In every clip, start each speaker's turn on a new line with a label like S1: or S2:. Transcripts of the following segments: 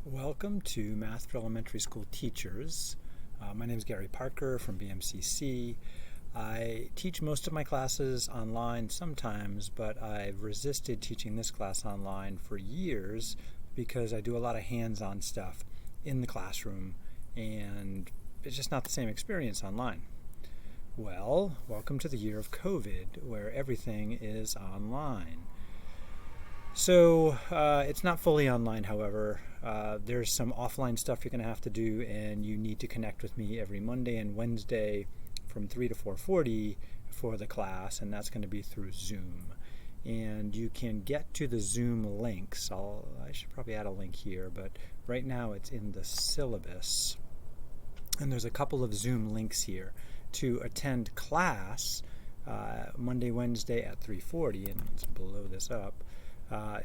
S1: Welcome to Math for Elementary School Teachers. My name is Gary Parker from BMCC. I teach most of my classes online sometimes, but I've resisted teaching this class online for years because I do a lot of hands-on stuff in the classroom, and it's just not the same experience online. Well, welcome to the year of COVID, where everything is online. So it's not fully online, however. There's some offline stuff you're going to have to do, and you need to connect with me every Monday and Wednesday from 3 to 4:40 for the class, and that's going to be through Zoom. And you can get to the Zoom links. I should probably add a link here, but right now it's in the syllabus. And there's a couple of Zoom links here to attend class Monday, Wednesday at 3:40, and let's blow this up.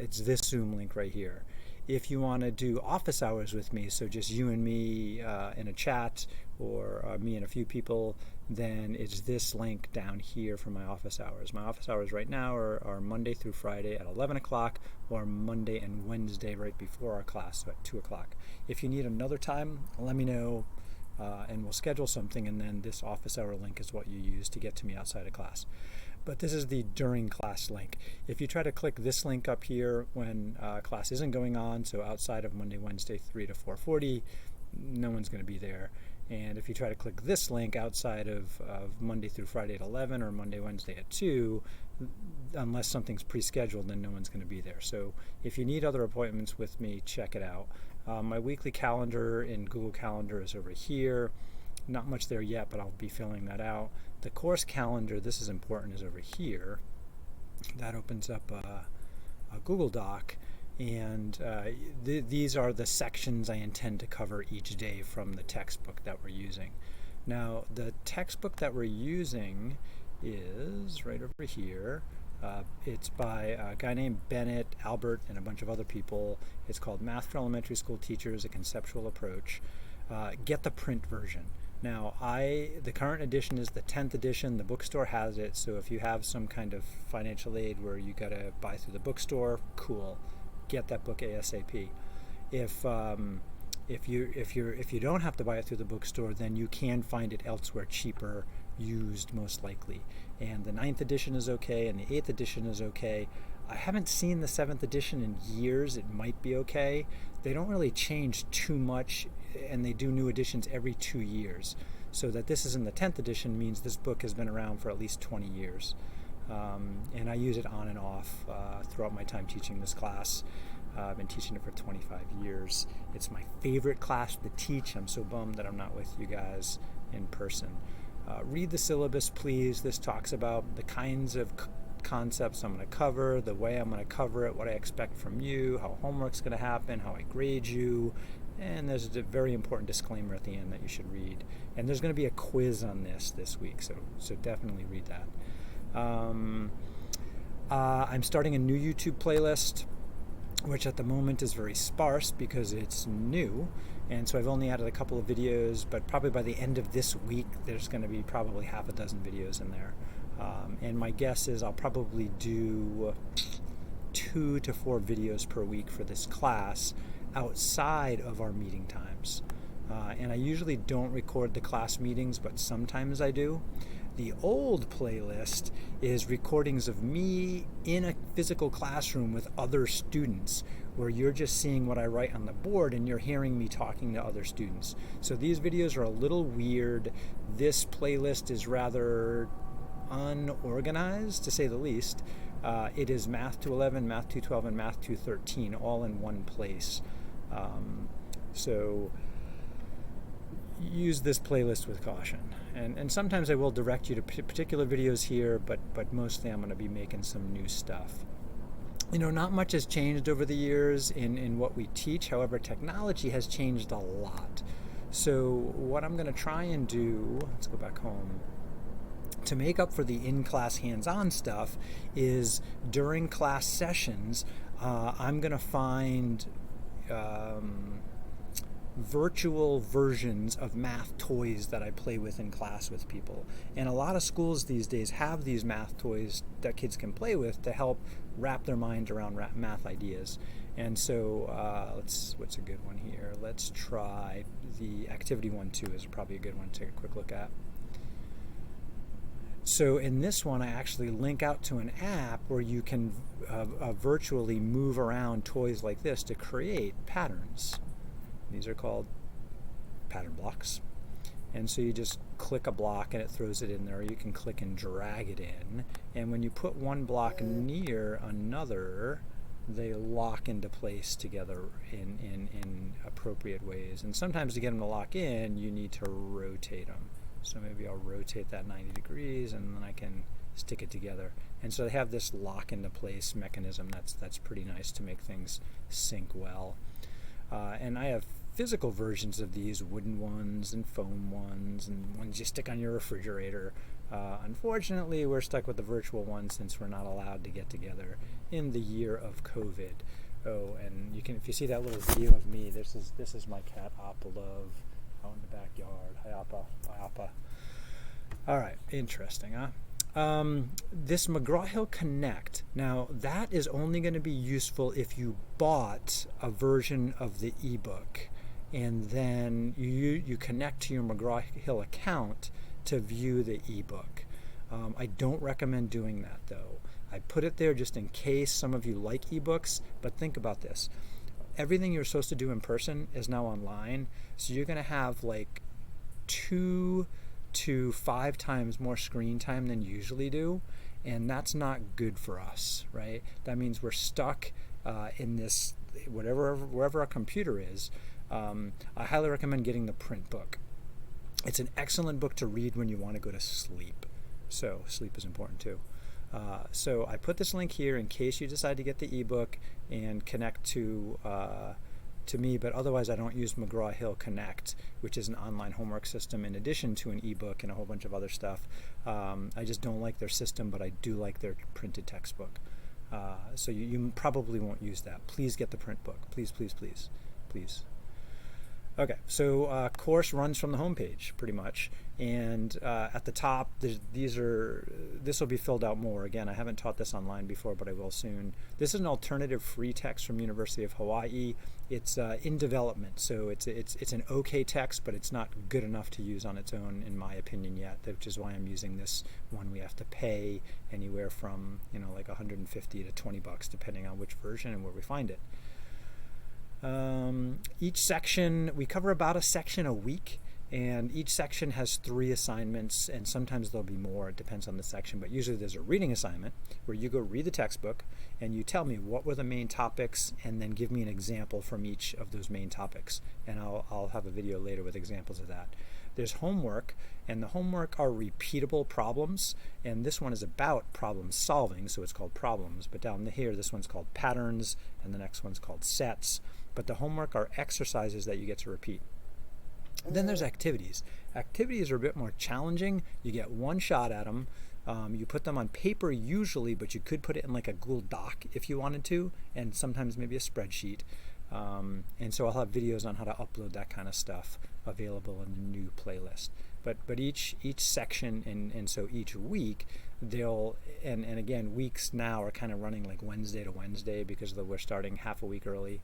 S1: It's this Zoom link right here. If you want to do office hours with me, so just you and me in a chat, or me and a few people, then it's this link down here for my office hours. My office hours right now are Monday through Friday at 11 o'clock, or Monday and Wednesday right before our class, so at 2 o'clock. If you need another time, let me know, and we'll schedule something, and then this office hour link is what you use to get to me outside of class. But this is the during class link. If you try to click this link up here when class isn't going on, so outside of Monday, Wednesday, 3 to 4:40, no one's going to be there. And if you try to click this link outside of Monday through Friday at 11 or Monday, Wednesday at 2, unless something's pre-scheduled, then no one's going to be there. So if you need other appointments with me, check it out. My weekly calendar in Google Calendar is over here. Not much there yet, but I'll be filling that out. The course calendar, this is important, is over here. That opens up a Google Doc, and these are the sections I intend to cover each day from the textbook that we're using. Now, the textbook that we're using is right over here. It's by a guy named Bennett, Albert, and a bunch of other people. It's called Math for Elementary School Teachers, A Conceptual Approach. Get the print version. Now, the current edition is the 10th edition. The bookstore has it, so if you have some kind of financial aid where you gotta buy through the bookstore, cool. Get that book ASAP. If you don't have to buy it through the bookstore, then you can find it elsewhere cheaper, used most likely. And the 9th edition is okay, and the 8th edition is okay. I haven't seen the 7th edition in years. It might be okay. They don't really change too much, and they do new editions every 2 years. So that this is in the 10th edition means this book has been around for at least 20 years. And I use it on and off throughout my time teaching this class. I've been teaching it for 25 years. It's my favorite class to teach. I'm so bummed that I'm not with you guys in person. Read the syllabus, please. This talks about the kinds of concepts I'm going to cover, the way I'm going to cover it, what I expect from you, how homework's going to happen, how I grade you, and there's a very important disclaimer at the end that you should read. And there's going to be a quiz on this week, so definitely read that. I'm starting a new YouTube playlist, which at the moment is very sparse because it's new, and so I've only added a couple of videos, but probably by the end of this week there's going to be probably half a dozen videos in there. And my guess is I'll probably do 2 to 4 videos per week for this class outside of our meeting times. And I usually don't record the class meetings, but sometimes I do. The old playlist is recordings of me in a physical classroom with other students, where you're just seeing what I write on the board and you're hearing me talking to other students. So these videos are a little weird. This playlist is rather unorganized, to say the least. It is Math 211, Math 212, and Math 213 all in one place. So use this playlist with caution. And sometimes I will direct you to particular videos here, but mostly I'm going to be making some new stuff. You know, not much has changed over the years in what we teach. However, technology has changed a lot. So what I'm going to try and do, let's go back home, to make up for the in-class hands-on stuff is during class sessions, I'm going to find virtual versions of math toys that I play with in class with people. And a lot of schools these days have these math toys that kids can play with to help wrap their mind around math ideas. And so what's a good one here? Let's try the activity one too, is probably a good one to take a quick look at. So in this one, I actually link out to an app where you can virtually move around toys like this to create patterns. These are called pattern blocks. And so you just click a block and it throws it in there. You can click and drag it in. And when you put one block near another, they lock into place together in appropriate ways. And sometimes to get them to lock in, you need to rotate them. So maybe I'll rotate that 90 degrees and then I can stick it together. And so they have this lock into place mechanism that's pretty nice to make things sync well. And I have physical versions of these, wooden ones and foam ones and ones you stick on your refrigerator. Unfortunately, we're stuck with the virtual one since we're not allowed to get together in the year of COVID. Oh, and if you see that little video of me, this is my cat Appa Love out in the backyard. Hi Appa, hi Appa. All right, interesting, huh? This McGraw-Hill Connect, now that is only going to be useful if you bought a version of the ebook and then you connect to your McGraw-Hill account to view the ebook. I don't recommend doing that though. I put it there just in case some of you like ebooks, but think about this. Everything you're supposed to do in person is now online, so you're going to have like 2 to 5 times more screen time than you usually do, and that's not good for us, right? That means we're stuck in this, wherever our computer is. I highly recommend getting the print book. It's an excellent book to read when you want to go to sleep. So sleep is important too. So I put this link here in case you decide to get the ebook and connect to me, but otherwise I don't use McGraw-Hill Connect, which is an online homework system in addition to an ebook and a whole bunch of other stuff. I just don't like their system, but I do like their printed textbook. So you probably won't use that. Please get the print book. Please, please, please, please. Okay, so course runs from the home page pretty much, and at the top this will be filled out more. Again, I haven't taught this online before, but I will soon. This is an alternative free text from University of Hawaii. It's in development, so it's an okay text, but it's not good enough to use on its own, in my opinion, yet. Which is why I'm using this one. We have to pay anywhere from like $150 to $20, depending on which version and where we find it. Each section, we cover about a section a week, and each section has 3 assignments, and sometimes there'll be more. It depends on the section, but usually there's a reading assignment where you go read the textbook and you tell me what were the main topics and then give me an example from each of those main topics, and I'll have a video later with examples of that. There's homework, and the homework are repeatable problems, and this one is about problem solving, so it's called problems, but down here this one's called patterns and the next one's called sets. But the homework are exercises that you get to repeat. And then there's activities. Activities are a bit more challenging. You get one shot at them. You put them on paper usually, but you could put it in like a Google Doc if you wanted to, and sometimes maybe a spreadsheet. And so I'll have videos on how to upload that kind of stuff available in the new playlist. But each section and so each week they'll and again, weeks now are kind of running like Wednesday to Wednesday because we're starting half a week early.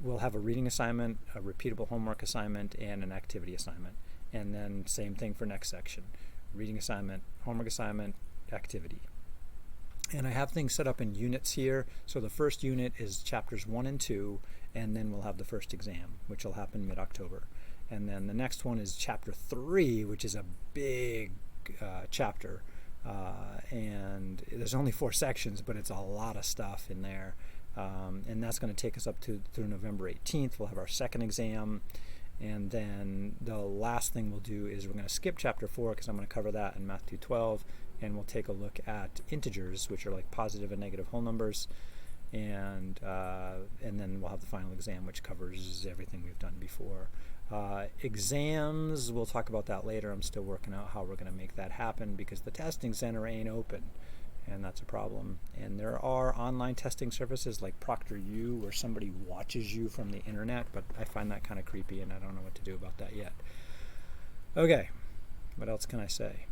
S1: We'll have a reading assignment, a repeatable homework assignment, and an activity assignment. And then same thing for next section. Reading assignment, homework assignment, activity. And I have things set up in units here. So the first unit is chapters 1 and 2, and then we'll have the first exam, which will happen mid-October. And then the next one is chapter 3, which is a big chapter. And there's only 4 sections, but it's a lot of stuff in there. And that's going to take us up through November 18th. We'll have our second exam, and then the last thing we'll do is we're going to skip chapter 4 because I'm going to cover that in Math 212, and we'll take a look at integers, which are like positive and negative whole numbers, and then we'll have the final exam, which covers everything we've done before. Exams, we'll talk about that later. I'm still working out how we're going to make that happen because the testing center ain't open. And that's a problem. And there are online testing services like ProctorU where somebody watches you from the internet, but I find that kind of creepy and I don't know what to do about that yet. Okay, what else can I say?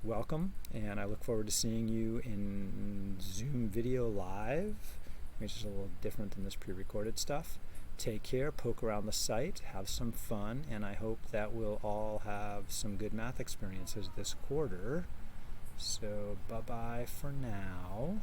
S1: Welcome, and I look forward to seeing you in Zoom video live which is a little different than this pre-recorded stuff. Take care, poke around the site, have some fun, and I hope that we'll all have some good math experiences this quarter. So bye-bye for now.